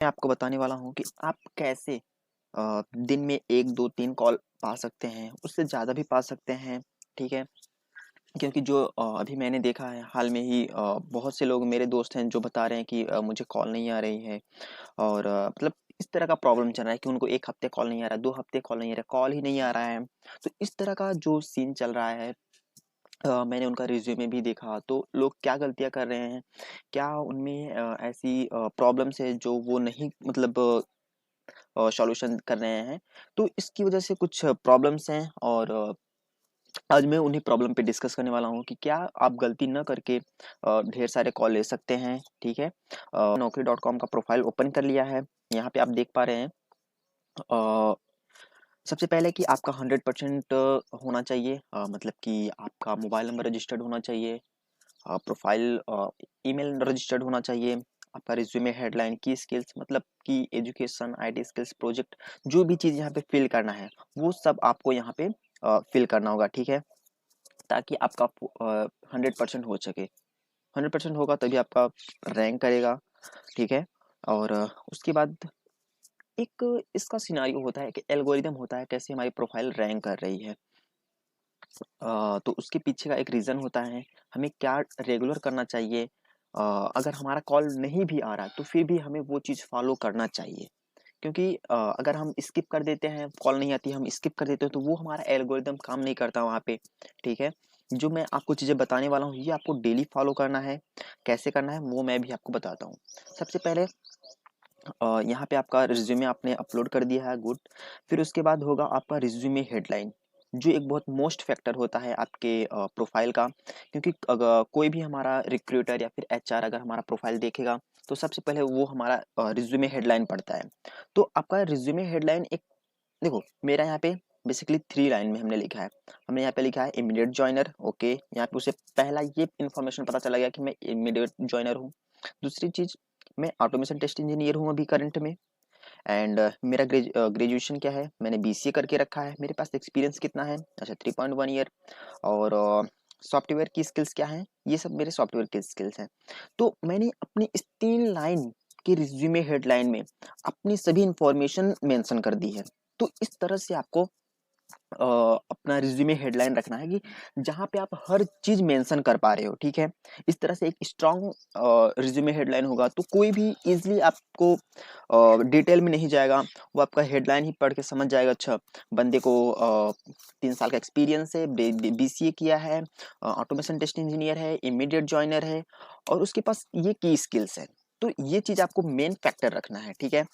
मैं आपको बताने वाला हूँ कि आप कैसे दिन में 1, 2, 3 कॉल पा सकते हैं, उससे ज़्यादा भी पा सकते हैं, ठीक है? क्योंकि जो अभी मैंने देखा है हाल में ही बहुत से लोग मेरे दोस्त हैं जो बता रहे हैं कि मुझे कॉल नहीं आ रही है और मतलब इस तरह का प्रॉब्लम चल रहा है कि उनको 1 हफ्ते कॉल नहीं आ रहा, 2 हफ्ते कॉल नहीं आ रहा, कॉल ही नहीं आ रहा है। तो इस तरह का जो सीन चल रहा है मैंने उनका रिज़्यूमे भी देखा, तो लोग क्या गलतियाँ कर रहे हैं, क्या उनमें ऐसी प्रॉब्लम्स है जो वो नहीं मतलब सॉल्यूशन कर रहे हैं। तो इसकी वजह से कुछ प्रॉब्लम्स हैं और आज मैं उन्हीं प्रॉब्लम पे डिस्कस करने वाला हूँ कि क्या आप गलती ना करके ढेर सारे कॉल ले सकते हैं, ठीक है? नौकरी डॉट कॉम का प्रोफाइल ओपन कर लिया है। यहाँ पे आप देख पा रहे हैं अ, सबसे पहले कि आपका 100% होना चाहिए, मतलब कि आपका मोबाइल नंबर रजिस्टर्ड होना चाहिए, प्रोफाइल ईमेल रजिस्टर्ड होना चाहिए, आपका रिज्यूमे हेडलाइन की स्किल्स मतलब कि एजुकेशन आईटी स्किल्स प्रोजेक्ट जो भी चीज़ यहाँ पे फिल करना है वो सब आपको यहाँ पे फिल करना होगा, ठीक है? ताकि आपका 100% हो सके। 100% होगा तभी आपका रैंक करेगा, ठीक है? और उसके बाद एक इसका सिनारियो होता है कि एल्गोरिदम होता है कैसे हमारी प्रोफाइल रैंक कर रही है। तो उसके पीछे का एक रीज़न होता है, हमें क्या रेगुलर करना चाहिए। अगर हमारा कॉल नहीं भी आ रहा है, तो फिर भी हमें वो चीज़ फ़ॉलो करना चाहिए। क्योंकि अगर हम स्किप कर देते हैं, कॉल नहीं आती, हम स्किप कर देते हैं, तो वो हमारा एल्गोरिदम काम नहीं करता वहाँ पे, ठीक है? जो मैं आपको चीज़ें बताने वाला हूँ, ये आपको डेली फ़ॉलो करना है। कैसे करना है, वो मैं भी आपको बताता हूँ। सबसे पहले यहाँ पे आपका रिज़्यूमे आपने अपलोड कर दिया है, गुड। फिर उसके बाद होगा आपका रिज़्यूमे हेडलाइन, जो एक बहुत मोस्ट फैक्टर होता है आपके प्रोफ़ाइल का। क्योंकि कोई भी हमारा रिक्रूटर या फिर एचआर अगर हमारा प्रोफ़ाइल देखेगा, तो सबसे पहले वो हमारा रिज़्यूमे हेडलाइन पढ़ता है। तो आपका रिज़्यूमे हेडलाइन एक देखो, मेरा यहाँ पे बेसिकली 3 लाइन में हमने लिखा है। हमने यहाँ पे लिखा है इमीडिएट जॉइनर, ओके। यहाँ पे उसे पहला ये इन्फॉर्मेशन पता चला गया कि मैं इमीडिएट जॉइनर हूँ। दूसरी चीज़, मैं ऑटोमेशन टेस्ट इंजीनियर हूँ अभी करंट में। एंड मेरा ग्रेजुएशन क्या है, मैंने बीसीए करके रखा है। मेरे पास एक्सपीरियंस कितना है, अच्छा 3.1 ईयर। और सॉफ्टवेयर की स्किल्स क्या हैं, ये सब मेरे सॉफ्टवेयर की स्किल्स हैं। तो मैंने अपनी इस 3 लाइन के रिज्यूमे हेडलाइन में अपनी सभी इंफॉर्मेशन मेंशन कर दी है। तो इस तरह से आपको अपना रिज्यूमे हेडलाइन रखना है कि जहाँ पे आप हर चीज़ मेंशन कर पा रहे हो, ठीक है? इस तरह से एक स्ट्रॉन्ग रिज्यूमे हेडलाइन होगा तो कोई भी ईज़िली आपको डिटेल में नहीं जाएगा, वो आपका हेडलाइन ही पढ़ के समझ जाएगा, अच्छा बंदे को 3 साल का एक्सपीरियंस है, बीसीए किया है, ऑटोमेशन टेस्ट इंजीनियर है, इमीडिएट जॉइनर है और उसके पास ये की स्किल्स है। तो ये चीज़ आपको मेन फैक्टर रखना है, ठीक है?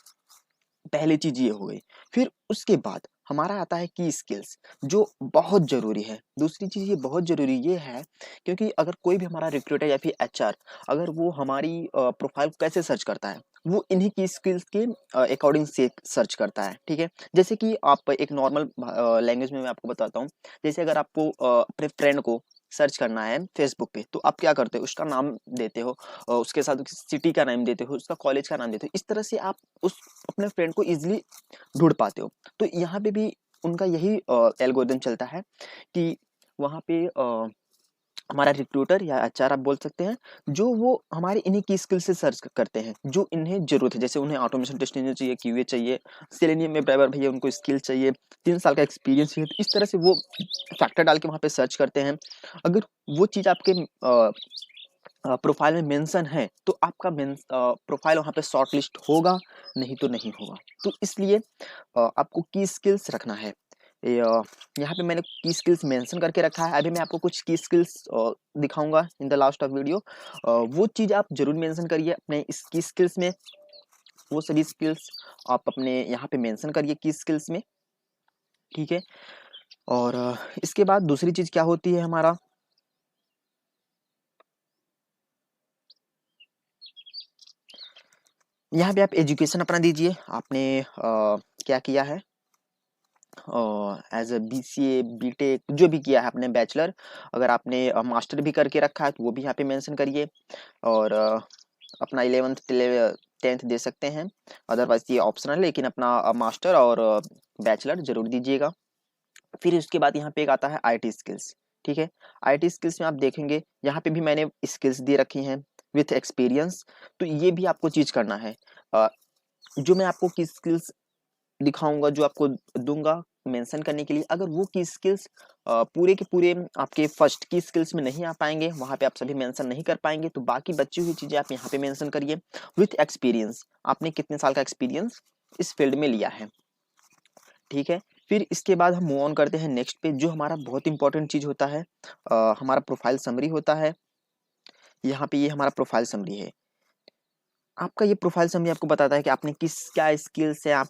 पहली चीज़ ये हो गई। फिर उसके बाद हमारा आता है की स्किल्स, जो बहुत ज़रूरी है। दूसरी चीज़ ये बहुत ज़रूरी ये है क्योंकि अगर कोई भी हमारा रिक्रूटर या फिर एचआर अगर वो हमारी प्रोफ़ाइल को कैसे सर्च करता है, वो इन्हीं की स्किल्स के अकॉर्डिंग से सर्च करता है, ठीक है? जैसे कि आप एक नॉर्मल लैंग्वेज में मैं आपको बताता हूँ। जैसे अगर आपको अपने फ्रेंड को सर्च करना है फेसबुक पे, तो आप क्या करते हो? उसका नाम देते हो, उसके साथ सिटी का नाम देते हो, उसका कॉलेज का नाम देते हो। इस तरह से आप उस अपने फ्रेंड को ईज़िली ढूँढ पाते हो। तो यहाँ पे भी उनका यही एल्गोरिदम चलता है कि वहाँ पे हमारा रिक्रूटर या एचआर आप बोल सकते हैं, जो वो हमारे इन्हीं की स्किल से सर्च करते हैं, जो इन्हें ज़रूरत है। जैसे उन्हें ऑटोमेशन टेस्ट इंजीनियर चाहिए, क्यूए चाहिए, सेलेनियम में ड्राइवर भैया उनको स्किल चाहिए, 3 साल का एक्सपीरियंस चाहिए। तो इस तरह से वो फैक्टर डाल के वहाँ पे सर्च करते हैं। अगर वो चीज़ आपके प्रोफाइल में मेंशन है तो आपका प्रोफाइल वहाँ पे शॉर्टलिस्ट होगा, नहीं तो नहीं होगा। तो इसलिए आपको की स्किल्स रखना है। यहाँ पे मैंने की स्किल्स मेंशन करके रखा है। अभी मैं आपको कुछ की स्किल्स दिखाऊंगा in the last of video. वो चीज़ आप जरूर मेंशन करिए अपने इस की स्किल्स में। वो सभी स्किल्स आप अपने यहाँ पे मेंशन करिए की स्किल्स में, ठीक है? और इसके बाद दूसरी चीज़ क्या होती है हमारा, यहाँ पे आप एजुकेशन अपना दीजिए। आपने क्या किया है, एज अ बीसीए बीटेक जो भी किया है आपने, बैचलर। अगर आपने मास्टर भी करके रखा है तो वो भी यहाँ पे मेंशन करिए। और अपना 11th 10th दे सकते हैं, अदरवाइज ये ऑप्शनल है, लेकिन अपना मास्टर और बैचलर जरूर दीजिएगा। फिर उसके बाद यहाँ पे एक आता है आईटी स्किल्स, ठीक है? आईटी स्किल्स में आप देखेंगे यहाँ पे भी मैंने स्किल्स दे रखी हैं विथ एक्सपीरियंस। तो ये भी आपको चीज करना है। जो मैं आपको की स्किल्स दिखाऊंगा, जो आपको दूंगा मेंशन करने के लिए, अगर वो की स्किल्स पूरे के पूरे आपके फर्स्ट की स्किल्स में नहीं आ पाएंगे, वहां पे आप सभी मेंशन नहीं कर पाएंगे, तो बाकी बची हुई चीजें आप यहाँ पे मेंशन करिए विथ एक्सपीरियंस, आपने कितने साल का एक्सपीरियंस इस फील्ड में लिया है। ठीक है, फिर इसके बाद हम मूव ऑन करते हैं नेक्स्ट पे, जो हमारा बहुत इंपॉर्टेंट चीज होता है, हमारा प्रोफाइल समरी होता है। यहाँ पे ये हमारा प्रोफाइल समरी है। आपका ये प्रोफाइल समरी आपको बताता है कि आपने किस क्या स्किल्स है, आप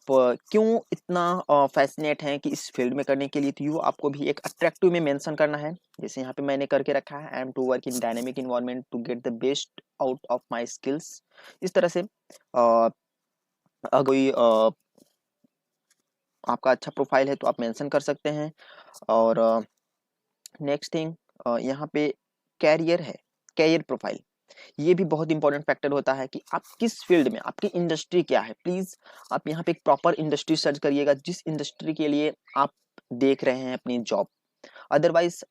क्यों इतना फैसिनेट हैं कि इस फील्ड में करने के लिए, तो ये आपको भी एक अट्रैक्टिव में मेंशन करना है। जैसे यहाँ पे मैंने करके रखा है, I am to work in dynamic environment to get the best out of my skills. इस तरह से कोई आपका अच्छा प्रोफाइल है तो आप मेंशन कर सकते हैं। और नेक्स्ट थिंग यहाँ पे कैरियर है, कैरियर प्रोफाइल, ये भी बहुत इंपॉर्टेंट फैक्टर होता है कि आप किस फील्ड में, आपकी इंडस्ट्री क्या है। प्लीज आप यहाँ पे एक प्रॉपर इंडस्ट्री सर्च करिएगा, जिस इंडस्ट्री के लिए आप देख रहे हैं अपनी जॉब। अदरवाइज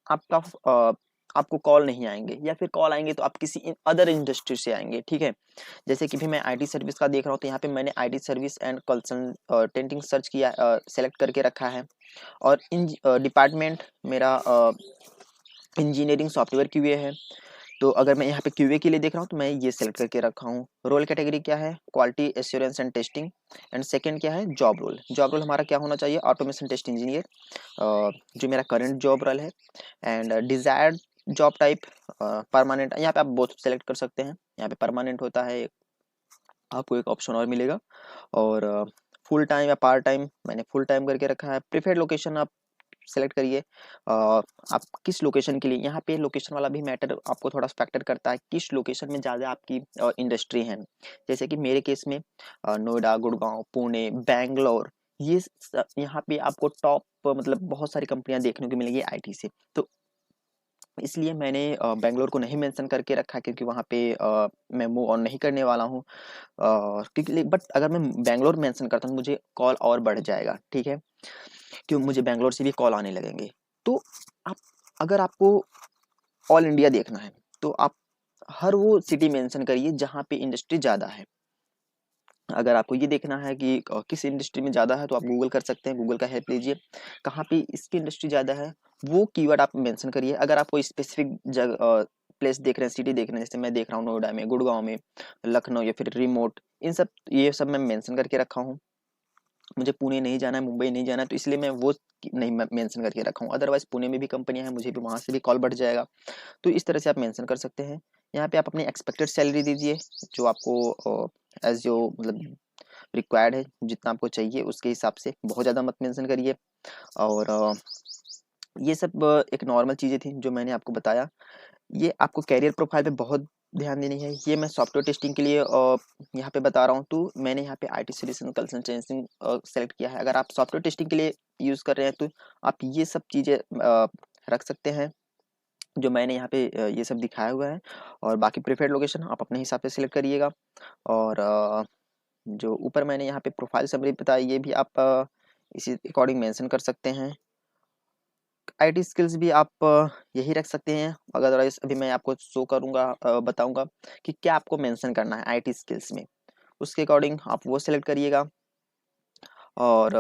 आपको कॉल नहीं आएंगे, या फिर कॉल आएंगे तो आप किसी अदर इंडस्ट्री से आएंगे। ठीक है, जैसे कि भी मैं आईटी सर्विस का देख रहा हूँ, तो यहाँ पे मैंने आईटी सर्विस एंड कंसल्टेंटिंग सर्च किया, सेलेक्ट करके रखा है। और इन डिपार्टमेंट मेरा इंजीनियरिंग सॉफ्टवेयर क्यूए है। तो अगर मैं यहाँ पे क्यूए के लिए देख रहा हूँ तो मैं ये सेलेक्ट करके रखा हूँ। रोल कैटेगरी क्या है, quality assurance and testing. And second क्या है, जॉब रोल। जॉब रोल हमारा क्या होना चाहिए, ऑटोमेशन टेस्ट इंजीनियर, जो मेरा करंट जॉब रोल है। And desired job type permanent, यहाँ पे आप बोथ सेलेक्ट कर सकते हैं। यहाँ पे परमानेंट होता है, आपको एक ऑप्शन और मिलेगा। और फुल टाइम या पार्ट टाइम, मैंने फुल टाइम करके रखा है। प्रीफर्ड लोकेशन आप सेलेक्ट करिए, आप किस लोकेशन के लिए। यहाँ पे लोकेशन वाला भी मैटर आपको थोड़ा फैक्टर करता है, किस लोकेशन में ज़्यादा आपकी इंडस्ट्री है। जैसे कि मेरे केस में नोएडा, गुड़गांव, पुणे, बैंगलोर, ये यहाँ पे आपको टॉप मतलब बहुत सारी कंपनियां देखने को मिलेंगी आईटी से। तो इसलिए मैंने बैंगलोर को नहीं मेंशन करके रखा, क्योंकि वहाँ पे मैं मूव ऑन नहीं करने वाला हूँ। क्योंकि बट अगर मैं बैंगलोर मेंशन करता हूँ मुझे कॉल और बढ़ जाएगा। ठीक है, क्यों, मुझे बैंगलोर से भी कॉल आने लगेंगे। तो आप, अगर आपको ऑल इंडिया देखना है तो आप हर वो सिटी मेंशन करिए जहाँ पे इंडस्ट्री ज़्यादा है। अगर आपको ये देखना है कि किस इंडस्ट्री में ज़्यादा है, तो आप गूगल कर सकते हैं, गूगल का हेल्प लीजिए, कहाँ पे इसकी इंडस्ट्री ज़्यादा है वो कीवर्ड आप मेंशन करिए। अगर आप कोई स्पेसिफिक जगह प्लेस देख रहे हैं, सिटी देख रहे हैं, जैसे मैं देख रहा हूँ नोएडा में, गुड़गांव में, लखनऊ या फिर रिमोट, इन सब ये सब मैं मेंशन करके रखा हूँ। मुझे पुणे नहीं जाना है, मुंबई नहीं जाना है, तो इसलिए मैं वो नहीं मेंशन करके रखा हूँ। अदरवाइज पुणे में भी कंपनियां हैं, मुझे भी वहां से भी कॉल बढ़ जाएगा। तो इस तरह से आप मेंशन कर सकते हैं। यहाँ पे आप अपनी एक्सपेक्टेड सैलरी दीजिए, जो आपको एज जो मतलब रिक्वायर्ड है, जितना आपको चाहिए उसके हिसाब से, बहुत ज़्यादा मत मेंशन करिए। और ये सब एक नॉर्मल चीज़ें थी जो मैंने आपको बताया। ये आपको कैरियर प्रोफाइल पे बहुत ध्यान देनी है। ये मैं सॉफ्टवेयर टेस्टिंग के लिए यहाँ पे बता रहा हूँ, तो मैंने यहाँ पे आईटी सॉल्यूशन कंसल्टेंसी सेलेक्ट किया है। अगर आप सॉफ्टवेयर टेस्टिंग के लिए यूज़ कर रहे हैं तो आप ये सब चीज़ें रख सकते हैं जो मैंने यहाँ पे ये सब दिखाया हुआ है। और बाकी प्रेफर्ड लोकेशन आप अपने हिसाब से सिलेक्ट करिएगा। और जो ऊपर मैंने यहाँ पे प्रोफाइल समरी बताई, ये भी आप इसी अकॉर्डिंग मेंशन कर सकते हैं। आईटी स्किल्स भी आप यही रख सकते हैं। अदरवाइज अभी मैं आपको शो करूंगा, बताऊंगा कि क्या आपको मेंशन करना है आईटी स्किल्स में, उसके अकॉर्डिंग आप वो सेलेक्ट करिएगा। और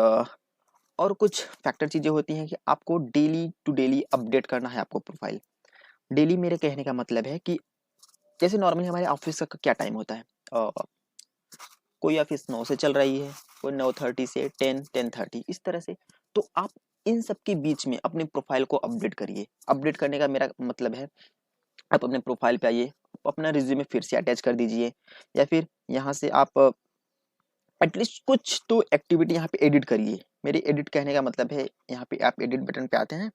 और कुछ फैक्टर चीज़ें होती हैं कि आपको डेली टू डेली अपडेट करना है आपको प्रोफाइल। डेली मेरे कहने का मतलब है कि जैसे नॉर्मली हमारे ऑफिस का क्या टाइम होता है, कोई ऑफिस 9 से चल रही है, कोई 9:30 से 10:30 इस तरह से। तो आप इन सब के बीच में अपने प्रोफाइल को अपडेट करिए। अपडेट करने का मेरा मतलब है, आप अपने प्रोफाइल पे आइए, अपना रिज्यूमे फिर से अटैच कर दीजिए, या फिर यहाँ से आप एटलीस्ट कुछ तो एक्टिविटी यहाँ पे एडिट करिए। मेरी एडिट कहने का मतलब है, यहाँ पे आप एडिट बटन पे आते हैं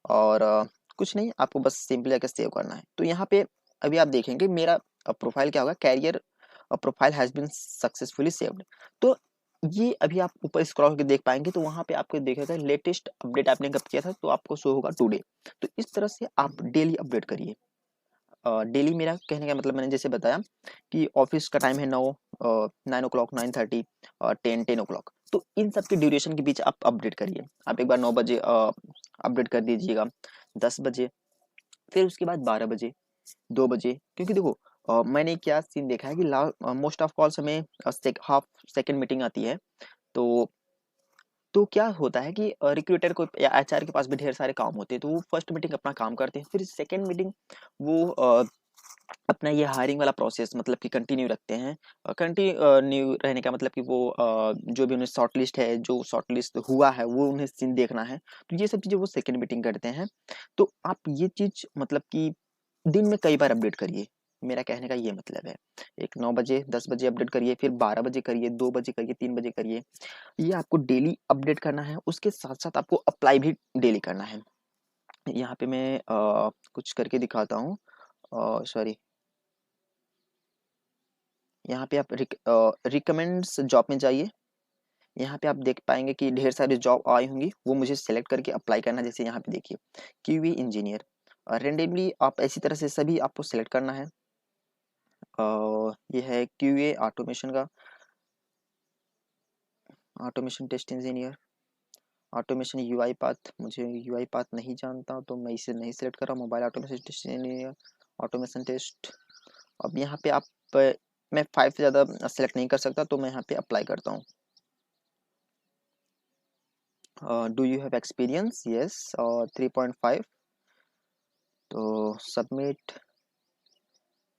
और कुछ नहीं, आपको बस सिंपली आकर सेव करना है। तो यहाँ पे अभी आप देखेंगे मेरा प्रोफाइल क्या होगा, career profile has been successfully saved. तो ये अभी आप ऊपर स्क्रॉल करके देख पाएंगे, तो वहां पे आपको देखेगा लेटेस्ट अपडेट आपने कब किया था, तो आपको शो होगा टुडे। तो इस तरह से आप डेली अपडेट करिए। डेली मेरा कहने का मतलब मैंने जैसे बताया कि ऑफिस का टाइम है 9 o'clock, 9:30 और 10 o'clock। तो इन सब के ड्यूरेशन के बीच आप अपडेट करिए। आप एक बार 9 बजे अपडेट कर दीजिएगा, 10 बजे, फिर उसके बाद 12 बजे, 2 बजे। क्योंकि देखो मैंने क्या सीन देखा है कि मोस्ट ऑफ कॉल्स हमें हाफ सेकंड मीटिंग आती है। तो क्या होता है कि रिक्रूटर को या एचआर के पास भी ढेर सारे काम होते हैं, तो वो फर्स्ट मीटिंग अपना काम करते हैं, फिर सेकंड मीटिंग वो अपना ये हायरिंग वाला प्रोसेस मतलब कि कंटिन्यू रखते हैं। कंटिन्यू रहने का मतलब कि वो जो भी उन्हें शॉर्ट लिस्ट है, जो शॉर्ट लिस्ट हुआ है वो उन्हें सीन देखना है, तो ये सब चीज़ें वो सेकंड मीटिंग करते हैं। तो आप ये चीज़ मतलब कि दिन में कई बार अपडेट करिए, मेरा कहने का ये मतलब है। एक 9 बजे 10 बजे अपडेट करिए, फिर 12 बजे करिए, 2 बजे करिए, 3 बजे करिए। ये आपको डेली अपडेट करना है, उसके साथ साथ आपको अप्लाई भी डेली करना है। यहाँ पे मैं कुछ करके दिखाता हूँ। सॉरी, यहाँ पे आप रिकमेंड्स जॉब में जाइए। यहाँ पे आप देख पाएंगे कि ढेर सारी जॉब आई होंगी, वो मुझे सेलेक्ट करके अप्लाई करना है। जैसे यहाँ पे देखिए क्यूवी इंजीनियर, रेंडमली आप इसी तरह से सभी आपको सेलेक्ट करना है। ये है क्यूए ऑटोमेशन का, automation test engineer, automation UI path. मुझे यूआई पाथ नहीं जानता तो मैं इसे नहीं सेलेक्ट कर रहा। Mobile automation test engineer, automation test. अब यहाँ पे आप मैं 5 से ज़्यादा सेलेक्ट नहीं कर सकता, तो मैं यहाँ पे अप्लाई करता हूँ। Do you have experience? Yes, 3.5। तो submit.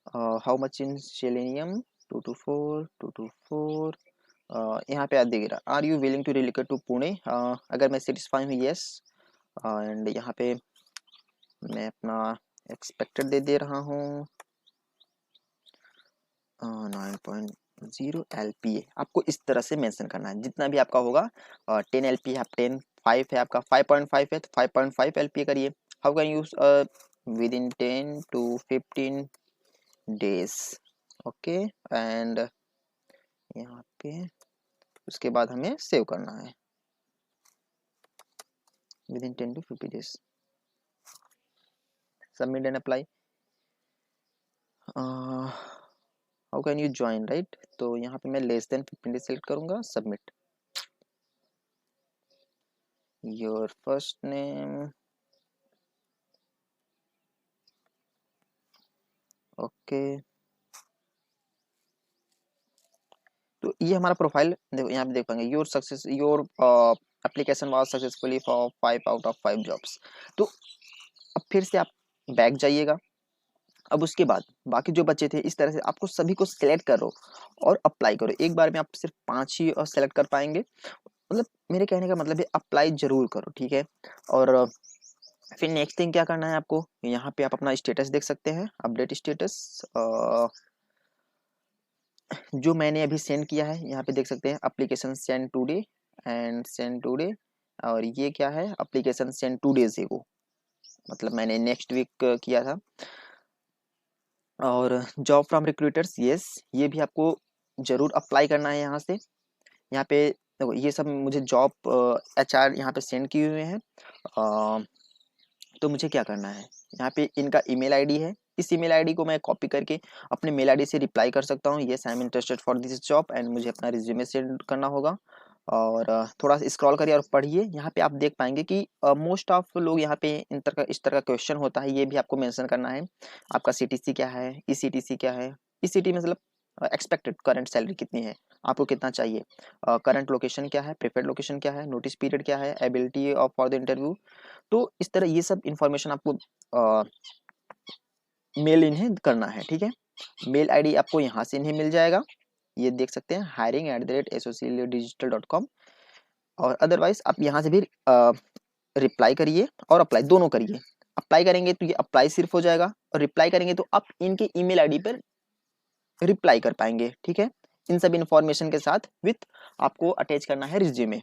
How much in Selenium? 224 224। यहाँ पे आप देख रहा, are you willing to relocate to Pune? अगर मैं सेटिस्फाई हूँ, यस। एंड यहाँ पे मैं अपना एक्सपेक्टेड दे रहा हूँ 9.0 LPA। आपको इस तरह से मेंशन करना है, जितना भी आपका होगा। 10 LPA है, 10 5 है आपका, 5.5 है तो 5.5 LPA करिए। How can use with in 10 to 15 days. Okay, and यहाँ पे उसके बाद हमें सेव करना है with in 10 to 50 days. Submit and apply. How can you join, right? तो यहाँ पे मैं लेस देन 15 डेज सेलेक्ट करूंगा, submit. Your first name, okay. तो ये हमारा प्रोफाइल देखो, यहाँ पे देख पाएंगे your application was successfully for 5 out of 5 jobs. तो अब फिर से आप बैक जाइएगा। अब उसके बाद बाकी जो बच्चे थे, इस तरह से आपको सभी को सिलेक्ट करो और अप्लाई करो। एक बार में आप सिर्फ 5 ही सेलेक्ट कर पाएंगे। मतलब मेरे कहने का मतलब है अप्लाई जरूर करो, ठीक है। और फिर नेक्स्ट थिंग क्या करना है आपको, यहाँ पे आप अपना स्टेटस देख सकते हैं, अपडेट स्टेटस। जो मैंने अभी सेंड किया है यहाँ पे देख सकते हैं, application send today and send today. और ये क्या है, एप्लीकेशन सेंड 2 डेज एगो, मतलब मैंने नेक्स्ट वीक किया था। और जॉब फ्रॉम रिक्रूटर्स, यस, ये भी आपको जरूर अप्लाई करना है। यहाँ से यहाँ पे देखो, ये सब मुझे जॉब एचआर यहाँ पे सेंड किए हुए हैं। तो मुझे क्या करना है, यहाँ पे इनका ईमेल आईडी है, इस ईमेल आईडी को मैं कॉपी करके अपने मेल आईडी से रिप्लाई कर सकता हूँ, yes I am interested for this job, and मुझे अपना रिज्यूमे सेंड करना होगा। और थोड़ा सा स्क्रॉल करिए और पढ़िए। यहाँ पे आप देख पाएंगे कि मोस्ट ऑफ लोग यहाँ पे इस तरह का क्वेश्चन होता है, ये भी आपको मेंशन करना है। आपका सीटीसी क्या है, ईसीटीसी क्या है, ईसीटी मतलब एक्सपेक्टेड करंट सैलरी कितनी है, आपको कितना चाहिए, करंट लोकेशन क्या है, प्रेफर्ड लोकेशन क्या है, नोटिस पीरियड क्या है, ability of for the interview. तो इस तरह ये सब इंफॉर्मेशन आपको मेल इन्हें करना है, ठीक है। मेल आईडी आपको यहाँ से इन्हें मिल जाएगा, ये देख सकते हैं hiring@associatedigital.com। और अदरवाइज आप यहाँ से भी रिप्लाई करिए और अप्लाई दोनों करिए। अप्लाई करेंगे तो ये अप्लाई सिर्फ हो जाएगा, और रिप्लाई करेंगे तो आप इनके ईमेल आईडी पर रिप्लाई कर पाएंगे, ठीक है। इन सब इंफॉर्मेशन के साथ विथ आपको अटैच करना है रिज्यूमे।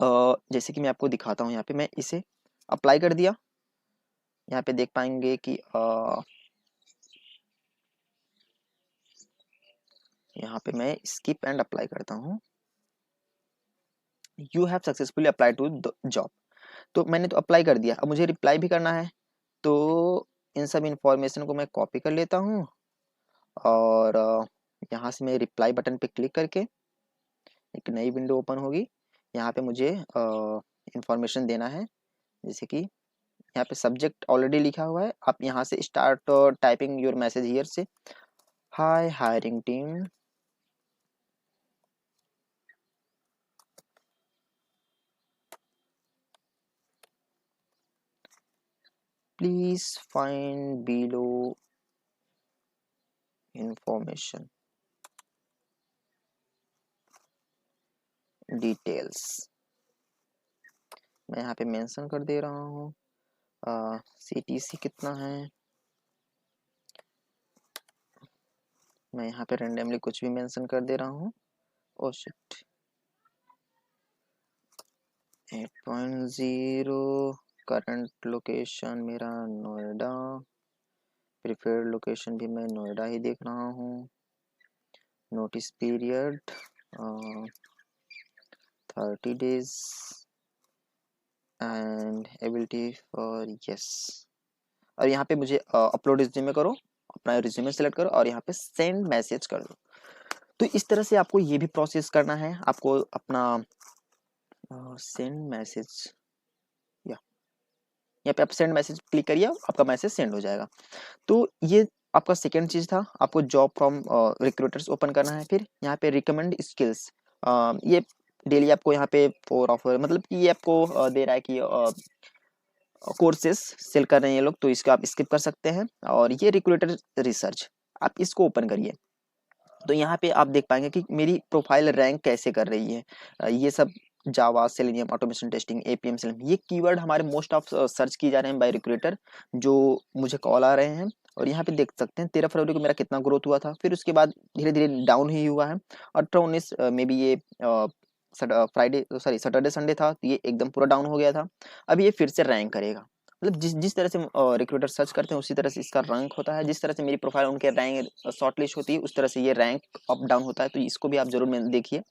जैसे कि मैं आपको दिखाता हूँ, यहाँ पे मैं इसे अप्लाई कर दिया। यहाँ पे देख पाएंगे कि यहाँ पे मैं स्किप एंड अप्लाई करता हूँ। You have successfully apply to the job. तो मैंने तो अप्लाई कर दिया, अब मुझे रिप्लाई भी करना है। तो इन सब इंफॉर्मेशन को मैं कॉपी कर लेता हूँ, और यहाँ से मैं रिप्लाई बटन पे क्लिक करके एक नई विंडो ओपन होगी। यहाँ पे मुझे इंफॉर्मेशन देना है, जैसे कि यहाँ पे सब्जेक्ट ऑलरेडी लिखा हुआ है, आप यहाँ से start typing your message here से, hi hiring team, please find below information details. मैं यहाँ पे मेंशन कर दे रहा हूँ CTC कितना है, मैं यहाँ पे रेंडमली कुछ भी मेंशन कर दे रहा हूँ। ओ शिट, 8.0, करंट लोकेशन मेरा नोएडा, प्रिफर्ड लोकेशन भी मैं नोएडा ही देख रहा हूँ, notice period 30 days and ability for yes. और यहाँ पे मुझे अपलोड रिज्यूमे करो, अपना रिज्यूमे सेलेक्ट करो और यहाँ पे सेंड मैसेज कर दो। तो इस तरह से आपको ये भी प्रोसेस करना है, आपको अपना सेंड मैसेज, या यहाँ पे आप सेंड मैसेज क्लिक करिए, आपका मैसेज सेंड हो जाएगा। तो ये आपका सेकेंड चीज था, आपको जॉब फ्रॉम रिक्रूटर्स ओपन करना है। फिर यहाँ पे रिकमेंड स्किल्स, ये डेली आपको यहाँ पे 4 ऑफर, मतलब कि ये आपको दे रहा है कि कोर्सेस सेल कर रहे हैं ये लोग, तो इसको आप स्किप कर सकते हैं। और ये रिक्रूटर रिसर्च, आप इसको ओपन करिए, तो यहाँ पे आप देख पाएंगे कि मेरी प्रोफाइल रैंक कैसे कर रही है। ये सब Java, Selenium, automation testing, APM, Selenium, ये कीवर्ड हमारे मोस्ट ऑफ सर्च किए जा रहे हैं बाय रिक्रूटर, जो मुझे कॉल आ रहे हैं। और यहाँ पे देख सकते हैं 13 फरवरी को मेरा कितना ग्रोथ हुआ था, फिर उसके बाद धीरे धीरे डाउन ही हुआ है। 18-19 में भी ये फ्राइडे सॉरी सैटरडे संडे था, तो ये एकदम पूरा डाउन हो गया था। अभी ये फिर से रैंक करेगा, मतलब जिस जिस तरह से रिक्रूटर सर्च करते हैं उसी तरह से इसका रैंक होता है। जिस तरह से मेरी प्रोफाइल उनके रैंक शॉर्टलिस्ट होती है, उस तरह से ये रैंक अप डाउन होता है। तो इसको भी आप जरूर देखिए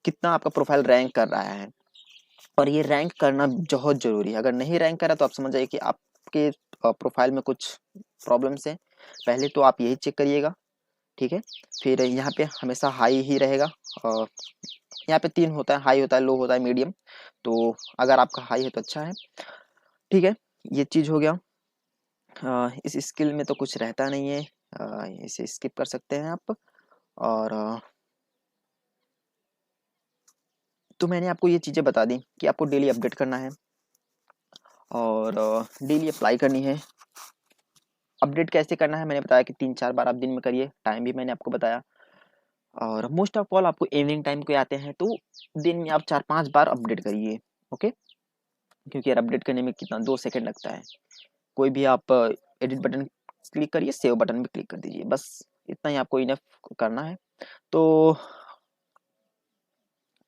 कितना आपका प्रोफाइल रैंक कर रहा है। और ये रैंक करना बहुत जरूरी है, अगर नहीं रैंक करा तो आप समझ जाइए कि आपके प्रोफाइल में कुछ प्रॉब्लम्स है। पहले तो आप यही चेक करिएगा, ठीक है। फिर यहाँ पे हमेशा हाई ही रहेगा, यहाँ पे 3 होता है, हाई होता है, लो होता है, मीडियम। तो अगर आपका हाई है तो अच्छा है, ठीक है। ये चीज हो गया। इस स्किल में तो कुछ रहता नहीं है, इसे स्किप कर सकते हैं आप। और तो मैंने आपको ये चीज़ें बता दी कि आपको डेली अपडेट करना है और डेली अप्लाई करनी है। अपडेट कैसे करना है मैंने बताया कि 3-4 बार आप दिन में करिए, टाइम भी मैंने आपको बताया। और मोस्ट ऑफ ऑल आपको इवनिंग टाइम को आते हैं, तो दिन में आप 4-5 बार अपडेट करिए, ओके। क्योंकि यार अपडेट करने में कितना 2 सेकंड लगता है। कोई भी आप एडिट बटन क्लिक करिए, सेव बटन भी क्लिक कर दीजिए, बस इतना ही आपको इनफ करना है। तो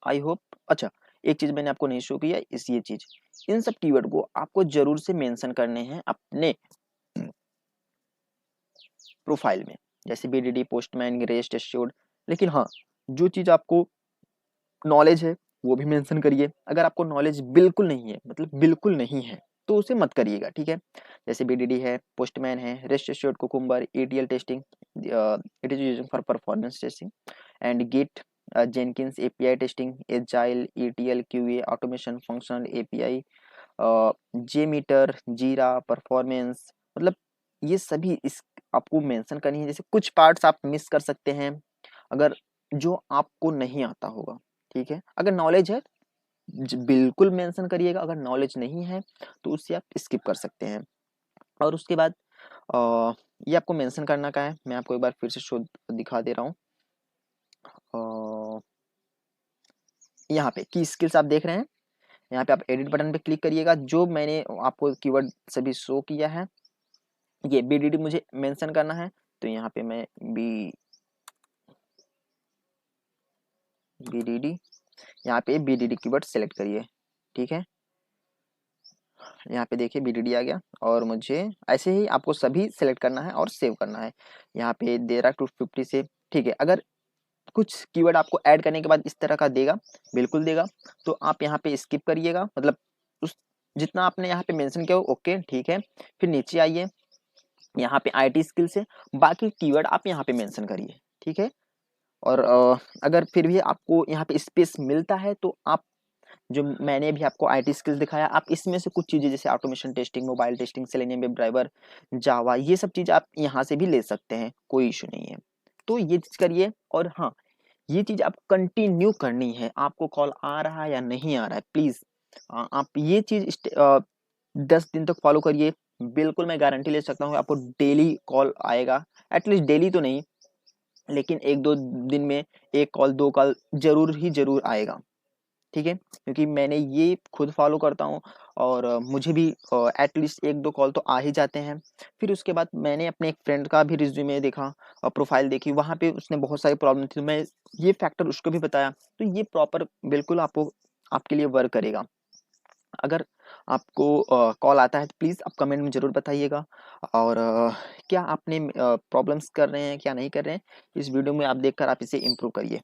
आई होप, अच्छा एक चीज मैंने आपको नहीं शो किया, ये चीज, इन सब कीवर्ड को आपको जरूर से मेंशन करने हैं अपने प्रोफाइल में, जैसे बीडीडी, पोस्टमैन, रेस्ट एश्योर्ड। लेकिन हाँ, जो चीज आपको नॉलेज है वो भी मेंशन करिए। अगर आपको नॉलेज बिल्कुल नहीं है, मतलब बिल्कुल नहीं है, तो उसे मत करिएगा, ठीक है। जैसे बीडीडी है, पोस्टमैन है, rest assured, Cucumber, ETL testing, it is using for performance testing, and Git, Jenkins API testing, agile, ETL, QA, automation, functional API, JMeter, Jira, performance, मतलब ये सभी इस आपको मेंशन करनी है। जैसे कुछ पार्ट्स आप मिस कर सकते हैं अगर जो आपको नहीं आता होगा, ठीक है। अगर नॉलेज है बिल्कुल मेंशन करिएगा, अगर नॉलेज नहीं है तो उससे आप स्किप कर सकते हैं। और उसके बाद ये आपको मेंशन करना का है, मैं आपको एक बार फिर से शो दिखा दे रहा हूँ। यहाँ पे की स्किल्स आप देख रहे हैं, यहाँ पे आप एडिट बटन पे क्लिक करिएगा, जो मैंने आपको कीवर्ड सभी शो किया है। ये BDD मुझे मेंशन करना है, तो यहाँ पे मैं BDD, यहाँ पे BDD कीवर्ड सेलेक्ट करिए, ठीक है। यहाँ पे देखिए BDD आ गया, और मुझे ऐसे ही आपको सभी सेलेक्ट करना है और सेव करना है। यहाँ पे दे रहा 250 से, ठीक है। अगर कुछ कीवर्ड आपको ऐड करने के बाद इस तरह का देगा, बिल्कुल देगा, तो आप यहाँ पे स्किप करिएगा, मतलब उस जितना आपने यहाँ पे मेंशन किया ओके, ठीक है। फिर नीचे आइए, यहाँ पे IT स्किल्स है, बाकी कीवर्ड आप यहाँ पे मेंशन करिए, ठीक है। और अगर फिर भी आपको यहाँ पे स्पेस मिलता है तो आप जो मैंने भी आपको आईटी स्किल्स दिखाया, आप इसमें से कुछ चीज़ें जैसे automation testing, mobile testing, Selenium web driver, Java, ये सब चीज़ें आप यहाँ से भी ले सकते हैं, कोई इशू नहीं है। तो ये चीज़ करिए। और हाँ, ये चीज़ आप कंटिन्यू करनी है, आपको कॉल आ रहा है या नहीं आ रहा है, प्लीज़ आप ये चीज़ 10 दिन तक फॉलो करिए। बिल्कुल मैं गारंटी ले सकता हूँ आपको डेली कॉल आएगा। एटलीस्ट डेली तो नहीं, लेकिन 1-2 दिन में 1 कॉल 2 कॉल ज़रूर ही ज़रूर आएगा। ठीक है? क्योंकि मैंने ये खुद फॉलो करता हूँ और मुझे भी एटलीस्ट 1-2 कॉल तो आ ही जाते हैं। फिर उसके बाद मैंने अपने एक फ्रेंड का भी रिज़्यूमे देखा और प्रोफ़ाइल देखी, वहाँ पे उसने बहुत सारी प्रॉब्लम थी, तो मैं ये फैक्टर उसको भी बताया। तो ये प्रॉपर बिल्कुल आपको आपके लिए वर्क करेगा। अगर आपको कॉल आता है तो प्लीज़ आप कमेंट में ज़रूर बताइएगा। और क्या आपने प्रॉब्लम्स कर रहे हैं, क्या नहीं कर रहे हैं, इस वीडियो में आप देखकर आप इसे इम्प्रूव करिए।